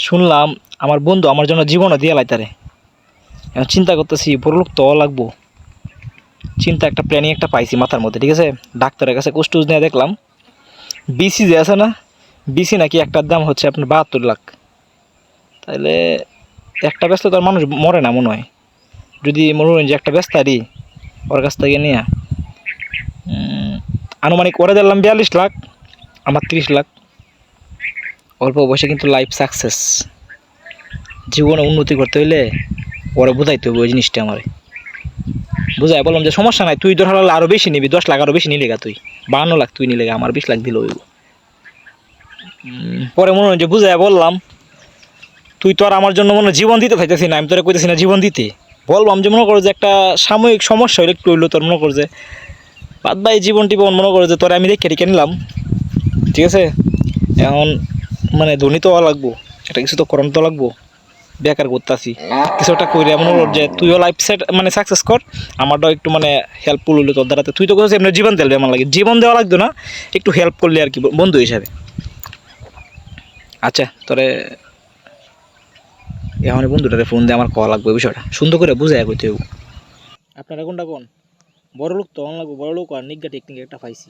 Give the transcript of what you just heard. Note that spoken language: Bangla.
শুনলাম আমার বন্ধু আমার জন্য জীবনও দিয়ে লাইতারে। এখন চিন্তা করতেছি বড়লোক তো লাগবো। চিন্তা একটা প্ল্যানিং একটা পাইছি মাথার মধ্যে, ঠিক আছে। ডাক্তারের কাছে কুস্টুজ নিয়ে দেখলাম বিসি যে আছে না, বিসি নাকি একটার দাম হচ্ছে আপনার 72 লাখ। তাইলে একটা ব্যস্ত তো আর মানুষ মরে না মনে হয়। যদি মনে করেন যে একটা ব্যস্ত আরই ওর কাছ থেকে নিয়ে আনুমানিক ওরে দিলাম 42 লাখ, আমার 30 লাখ। অল্প বয়সে কিন্তু লাইফ সাকসেস, জীবনে উন্নতি করতে হইলে ওরে বুঝাইতে হবে ওই জিনিসটা। আমার বুঝাই বললাম যে সমস্যা নাই, তুই ধর হলে আরও বেশি নিবি, 10 লাখ আরও বেশি নিলে গা, তুই 52 লাখ তুই নিলে গা, আমার 20 লাখ দিল হইব। পরে মনে হয় যে বুঝাই বললাম তুই তো আর আমার জন্য মনে জীবন দিতে চাইতেছি না, আমি তোরা কইতেছি না জীবন দিতে। বললাম যে মনে করো যে একটা সাময়িক সমস্যা হইলে একটু হইলো তোর, মনে করো যে বাদ বাই জীবন টিবন মনে করো যে তোরা আমি দেখে রেখে নিলাম, ঠিক আছে। এখন মানে ধনী তো হওয়া লাগবো, একটা কিছু তো করানো তো লাগবো। বেকার করতেছি কিছু একটা করি, মনে কর যে তুইও লাইফ সেট মানে সাকসেস কর, আমারটাও একটু মানে হেল্পফুল হইলো তোর দ্বারাতে। তুই তো কোথাও এমনি জীবন দিলে আমার লাগে, জীবন দেওয়া লাগতো না, একটু হেল্প করলে আর কি বন্ধু হিসাবে। আচ্ছা তোরে এখন বন্ধুটারে ফোন দিয়ে আমার কল লাগবে, বিষয়টা সুন্দর করে বুঝাই কইতে হইব। আপনারা কোনটা কোন? বড় লোক তো অন লাগবো, বড় লোক আর নিজ্ঞা টেকনিক একটা পাইছি।